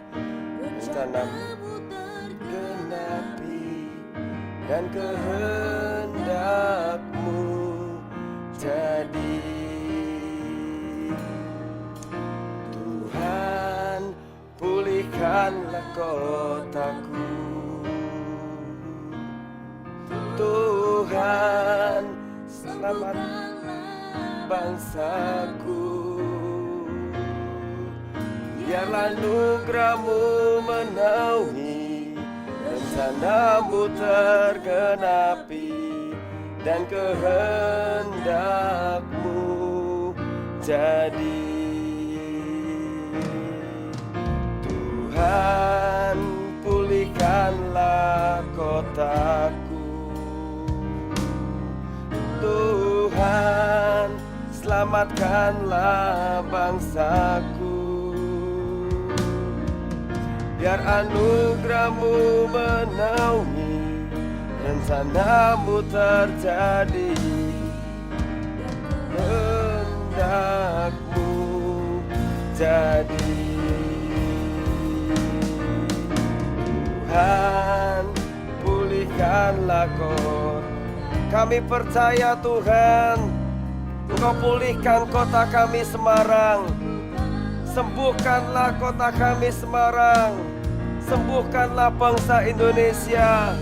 rencana-Mu tergenapi dan kehendak-Mu jadi. Tuhan, pulihkanlah kotaku. Tuhan, selamatkanlah bangsaku. Biarlah anugerah-Mu menaungi rencana-Mu tergenapi dan kehendak-Mu jadi. Tuhan, pulihkanlah kotaku. Tuhan, selamatkanlah bangsaku. Biar anugerah-Mu menaungi rencana-Mu terjadi. Kehendak-Mu jadi. Tuhan, pulihkanlah kota. Kami percaya Tuhan, Engkau pulihkan kota kami Semarang. Sembuhkanlah kota kami Semarang. Sembuhkanlah bangsa Indonesia.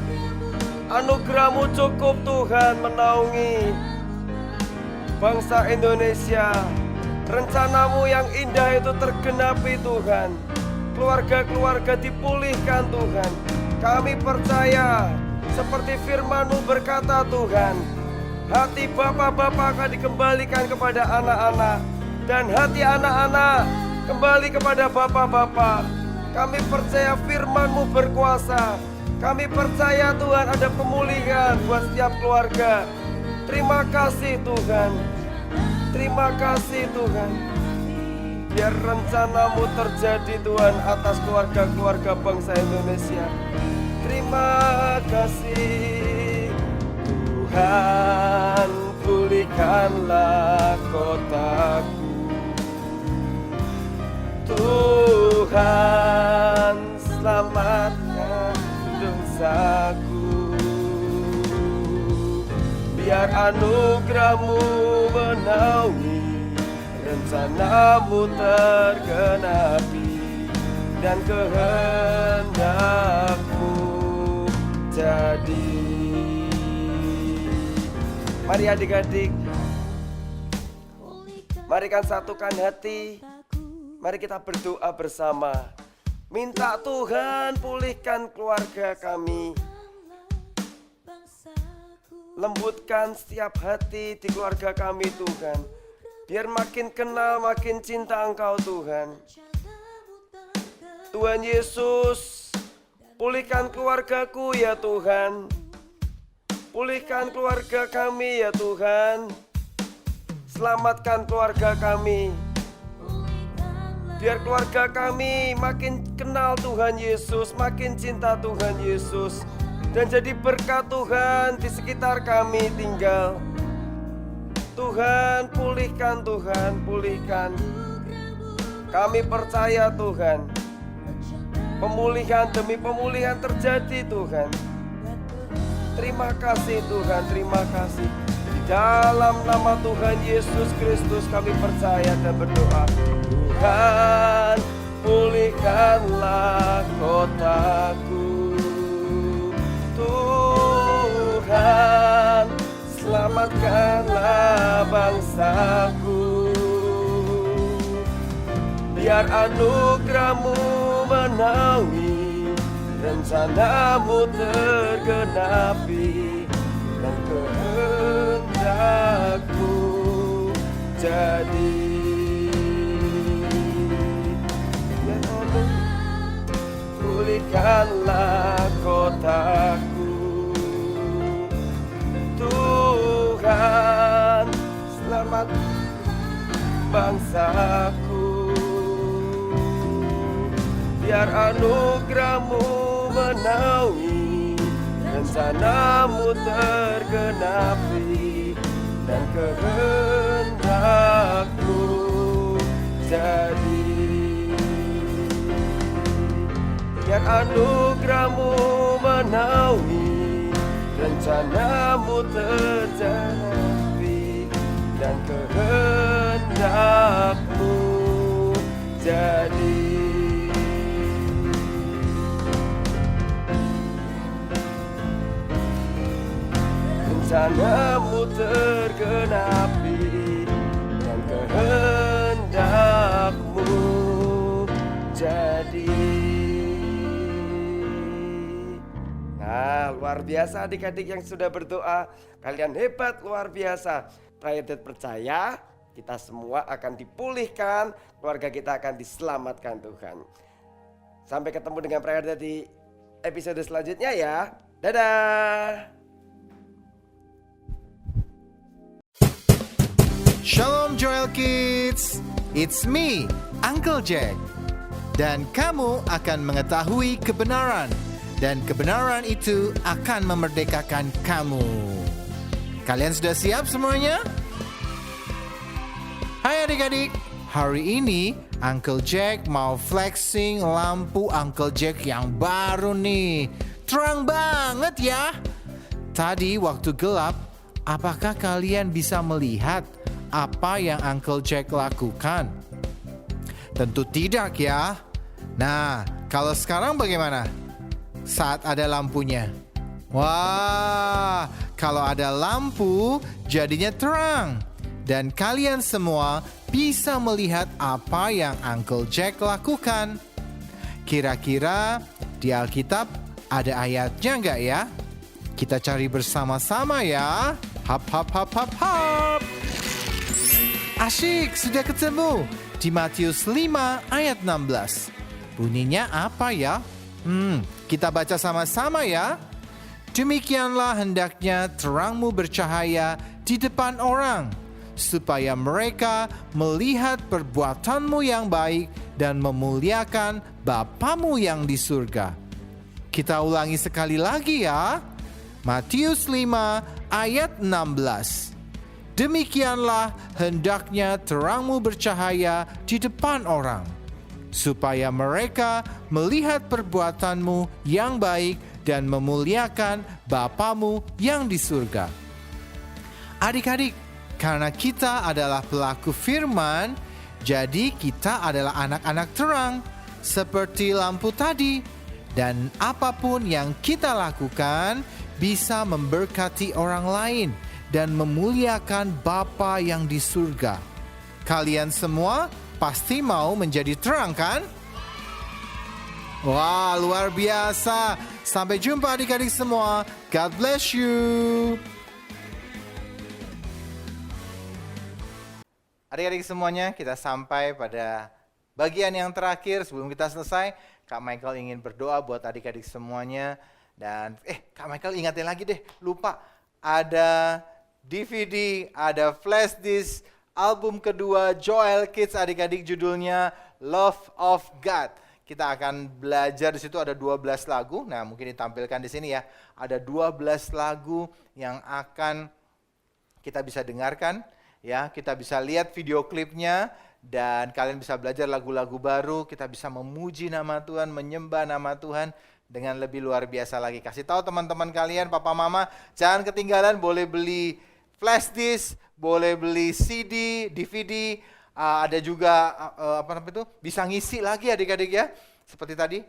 Anugerah-Mu cukup Tuhan menaungi bangsa Indonesia. Rencana-Mu yang indah itu tergenapi Tuhan. Keluarga-keluarga dipulihkan Tuhan. Kami percaya seperti firman-Mu berkata Tuhan, hati bapak-bapak akan dikembalikan kepada anak-anak, dan hati anak-anak kembali kepada bapak-bapak. Kami percaya firman-Mu berkuasa. Kami percaya Tuhan ada pemulihan buat setiap keluarga. Terima kasih Tuhan. Terima kasih Tuhan. Biar rencana-Mu terjadi Tuhan atas keluarga-keluarga bangsa Indonesia. Terima kasih Tuhan, pulihkanlah kotaku. Tuhan, selamatkan dosaku. Biar anugerah-Mu menaungi rencana-Mu tergenapi dan kehendak-Mu jadi. Mari adik-adik, mari kan satukan hati. Mari kita berdoa bersama. Minta Tuhan pulihkan keluarga kami. Lembutkan setiap hati di keluarga kami Tuhan. Biar makin kenal, makin cinta Engkau Tuhan. Tuhan Yesus, pulihkan keluargaku ya Tuhan. Pulihkan keluarga kami ya Tuhan. Selamatkan keluarga kami. Biar keluarga kami makin kenal Tuhan Yesus, makin cinta Tuhan Yesus, dan jadi berkat Tuhan di sekitar kami tinggal. Tuhan, pulihkan Tuhan, pulihkan. Kami percaya Tuhan, pemulihan demi pemulihan terjadi Tuhan. Terima kasih Tuhan, terima kasih. Di dalam nama Tuhan Yesus Kristus kami percaya dan berdoa. Tuhan, pulihkanlah kotaku. Tuhan, selamatkanlah bangsaku. Biar anugerah-Mu menaungi rencana-Mu tergenapi dan kehendak-Mu jadi. Pulihkanlah kotaku. bangsaku. Biar anugerah-Mu menaungi, rencana-Mu tergenapi, dan kehendak-Mu jadi. Biar anugerah-Mu menaungi, rencana-Mu tergenapi, dan kehendak-Mu jadi. Rencana-Mu tergenapi, dan kehendak-Mu jadi. Nah, luar biasa adik-adik yang sudah berdoa. Kalian hebat, luar biasa. Prayer Dad percaya kita semua akan dipulihkan, keluarga kita akan diselamatkan Tuhan. Sampai ketemu dengan Prayer Dad di episode selanjutnya ya. Dadah. Shalom Joel Kids, it's me, Uncle Jack. Dan kamu akan mengetahui kebenaran, dan kebenaran itu akan memerdekakan kamu. Kalian sudah siap semuanya? Hai adik-adik, hari ini Uncle Jack mau flexing lampu Uncle Jack yang baru nih. Terang banget ya. Tadi waktu gelap, apakah kalian bisa melihat apa yang Uncle Jack lakukan? Tentu tidak ya. Nah, kalau sekarang bagaimana? Saat ada lampunya. Wah, kalau ada lampu jadinya terang. Dan kalian semua bisa melihat apa yang Uncle Jack lakukan. Kira-kira di Alkitab ada ayatnya nggak ya? Kita cari bersama-sama ya. Hap hap hap hap hap. Asyik, sudah ketemu di Matius 5 ayat 16. Bunyinya apa ya? Kita baca sama-sama ya. Demikianlah hendaknya terangmu bercahaya di depan orang, supaya mereka melihat perbuatanmu yang baik dan memuliakan Bapamu yang di surga. Kita ulangi sekali lagi ya. Matius 5 ayat 16. Demikianlah hendaknya terangmu bercahaya di depan orang, supaya mereka melihat perbuatanmu yang baik dan memuliakan Bapamu yang di surga. Adik-adik, karena kita adalah pelaku firman, jadi kita adalah anak-anak terang, seperti lampu tadi. Dan apapun yang kita lakukan bisa memberkati orang lain dan memuliakan Bapa yang di surga. Kalian semua pasti mau menjadi terang kan? Wah, luar biasa. Sampai jumpa adik-adik semua. God bless you. Adik-adik semuanya, kita sampai pada bagian yang terakhir. Sebelum kita selesai, Kak Michael ingin berdoa buat adik-adik semuanya. Dan Kak Michael ingatin lagi deh, lupa. Ada DVD, ada flash disk, album kedua Joel Kids adik-adik judulnya Love of God. Kita akan belajar di situ ada 12 lagu. Nah, mungkin ditampilkan di sini ya. Ada 12 lagu yang akan kita bisa dengarkan ya. Kita bisa lihat video klipnya dan kalian bisa belajar lagu-lagu baru, kita bisa memuji nama Tuhan, menyembah nama Tuhan dengan lebih luar biasa lagi. Kasih tahu teman-teman kalian, papa mama, jangan ketinggalan, boleh beli flash disk, boleh beli CD, DVD, ada juga bisa ngisi lagi adik-adik ya. Seperti tadi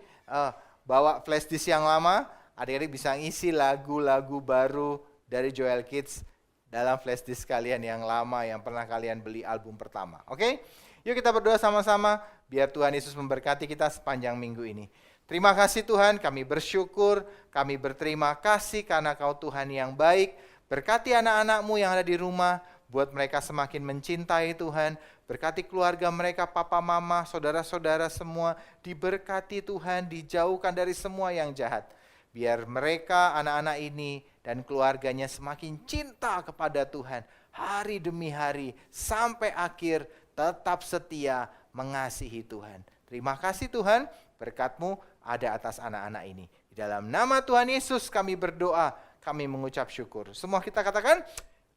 bawa flash disk yang lama, adik-adik bisa ngisi lagu-lagu baru dari Joel Kids dalam flash disk kalian yang lama yang pernah kalian beli album pertama. Oke? Yuk kita berdoa sama-sama biar Tuhan Yesus memberkati kita sepanjang minggu ini. Terima kasih Tuhan, kami bersyukur, kami berterima kasih karena Kau Tuhan yang baik. Berkati anak-anak-Mu yang ada di rumah, buat mereka semakin mencintai Tuhan. Berkati keluarga mereka, papa, mama, saudara-saudara semua. Diberkati Tuhan, dijauhkan dari semua yang jahat. Biar mereka, anak-anak ini dan keluarganya semakin cinta kepada Tuhan. Hari demi hari, sampai akhir tetap setia mengasihi Tuhan. Terima kasih Tuhan, berkat-Mu ada atas anak-anak ini. Di dalam nama Tuhan Yesus kami berdoa, kami mengucap syukur. Semua kita katakan,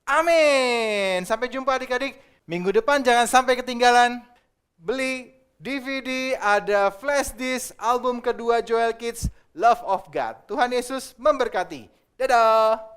amin. Sampai jumpa adik-adik. Minggu depan jangan sampai ketinggalan. Beli DVD, ada flash disk, album kedua Joel Kids, Love of God. Tuhan Yesus memberkati. Dadah.